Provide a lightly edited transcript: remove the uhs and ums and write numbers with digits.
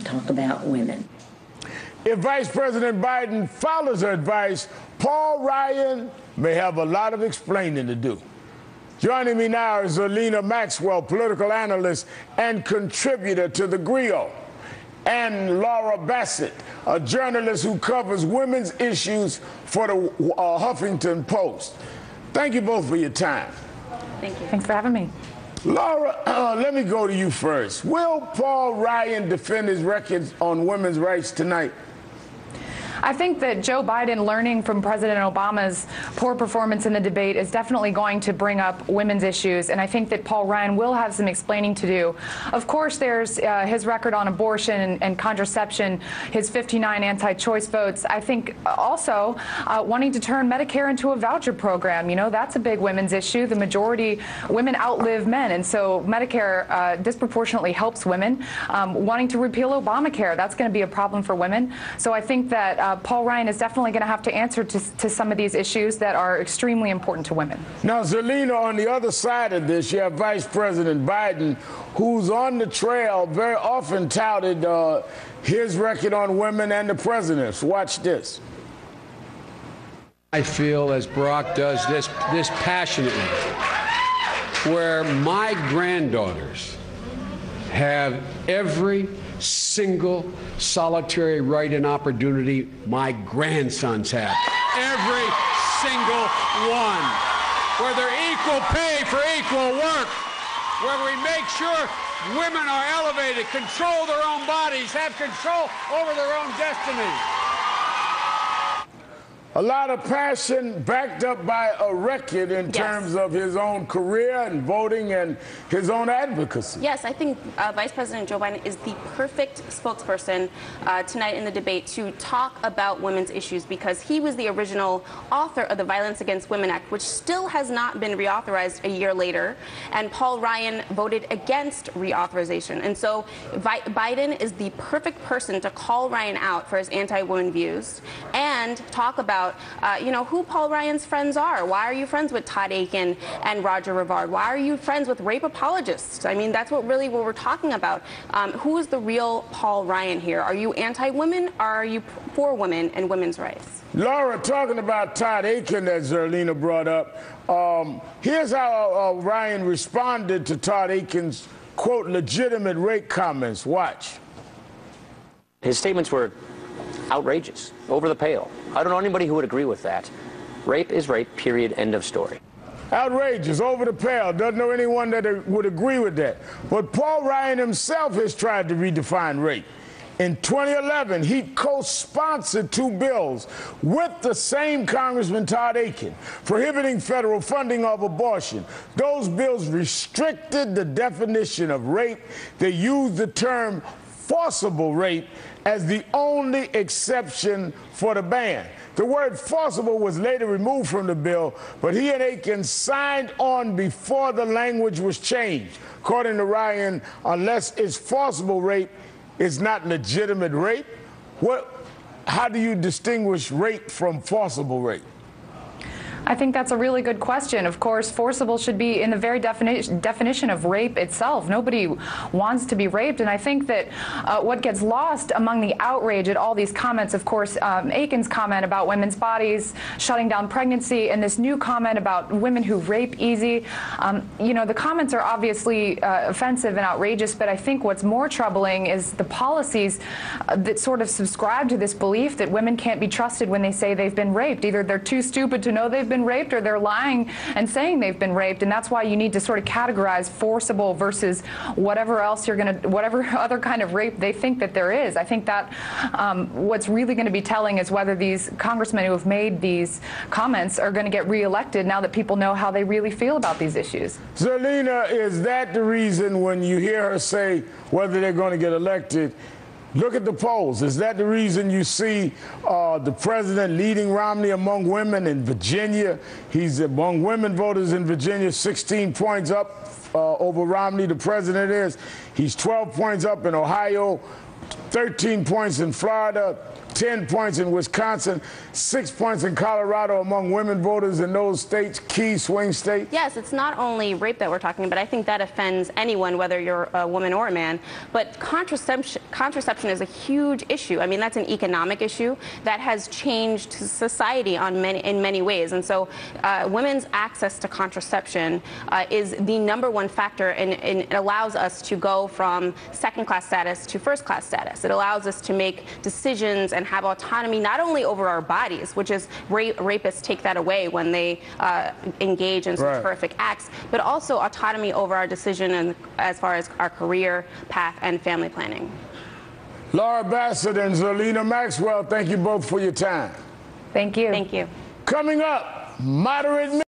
talk about women. If Vice President Biden follows her advice, Paul Ryan may have a lot of explaining to do. Joining me now is Zerlina Maxwell, political analyst and contributor to The Griot, and Laura Bassett, a journalist who covers women's issues for the Huffington Post. Thank you both for your time. Thank you. Thanks for having me. Laura, let me go to you first. Will Paul Ryan defend his record on women's rights tonight? I think that Joe Biden learning from President Obama's poor performance in the debate is definitely going to bring up women's issues, and I think that Paul Ryan will have some explaining to do. Of course, there's his record on abortion and contraception, his 59 anti-choice votes. I think also wanting to turn Medicare into a voucher program. You know, that's a big women's issue. The majority women outlive men, and so Medicare disproportionately helps women. Wanting to repeal Obamacare, that's going to be a problem for women. So I think that Paul Ryan is definitely going to have to answer to some of these issues that are extremely important to women. Now, Zerlina, on the other side of this, you have Vice President Biden, who's on the trail, very often touted his record on women and the president's. Watch this. I feel, as Barack does, this passionately, where my granddaughters have every single solitary right and opportunity my grandsons have. Every single one. Where they're equal pay for equal work. Where we make sure women are elevated, control their own bodies, have control over their own destiny. A lot of passion backed up by a record in terms of his own career and voting and his own advocacy. Yes, I think Vice President Joe Biden is the perfect spokesperson tonight in the debate to talk about women's issues, because he was the original author of the Violence Against Women Act, which still has not been reauthorized a year later, and Paul Ryan voted against reauthorization. And so Biden is the perfect person to call Ryan out for his anti-women views and talk about who Paul Ryan's friends are. Why are you friends with Todd Akin and Roger Rivard? Why are you friends with rape apologists? I mean, that's what we're talking about. Who is the real Paul Ryan here? Are you anti-women, or are you for women and women's rights? Laura, talking about Todd Akin that Zerlina brought up, here's how Ryan responded to Todd Akin's, quote, legitimate rape comments. Watch. His statements were outrageous, over the pale. I don't know anybody who would agree with that. Rape is rape, period, end of story. Outrageous, over the pale. Doesn't know anyone that would agree with that. But Paul Ryan himself has tried to redefine rape. In 2011, he co-sponsored 2 bills with the same Congressman Todd Akin, prohibiting federal funding of abortion. Those bills restricted the definition of rape. They used the term forcible rape as the only exception for the ban. The word forcible was later removed from the bill, but he and Akin signed on before the language was changed. According to Ryan, unless it's forcible rape, it's not legitimate rape. How do you distinguish rape from forcible rape? I think that's a really good question. Of course, forcible should be in the very definition of rape itself. Nobody wants to be raped, and I think that what gets lost among the outrage at all these comments, of course, Akin's comment about women's bodies, shutting down pregnancy, and this new comment about women who rape easy. The comments are obviously offensive and outrageous, but I think what's more troubling is the policies that sort of subscribe to this belief that women can't be trusted when they say they've been raped. Either they're too stupid to know they've been raped, or they're lying and saying they've been raped, and that's why you need to sort of categorize forcible versus whatever else whatever other kind of rape they think that there is. I think that what's really going to be telling is whether these congressmen who have made these comments are going to get reelected now that people know how they really feel about these issues. Zerlina, is that the reason when you hear her say whether they're going to get elected? Look at the polls. Is that the reason you see the president leading Romney among women in Virginia? He's among women voters in Virginia, 16 points up over Romney, the president is. He's 12 points up in Ohio, 13 points in Florida, 10 points in Wisconsin, 6 points in Colorado among women voters in those states, key swing states? Yes, it's not only rape that we're talking about. I think that offends anyone, whether you're a woman or a man. But contraception is a huge issue. I mean, that's an economic issue that has changed society in many ways. And so women's access to contraception is the #1 factor, and it allows us to go from second-class status to first-class status. It allows us to make decisions and have autonomy not only over our bodies, which is rapists take that away when they engage in such horrific acts, but also autonomy over our decision and as far as our career path and family planning. Laura Bassett and Zerlina Maxwell, thank you both for your time. Thank you. Thank you. Coming up, moderate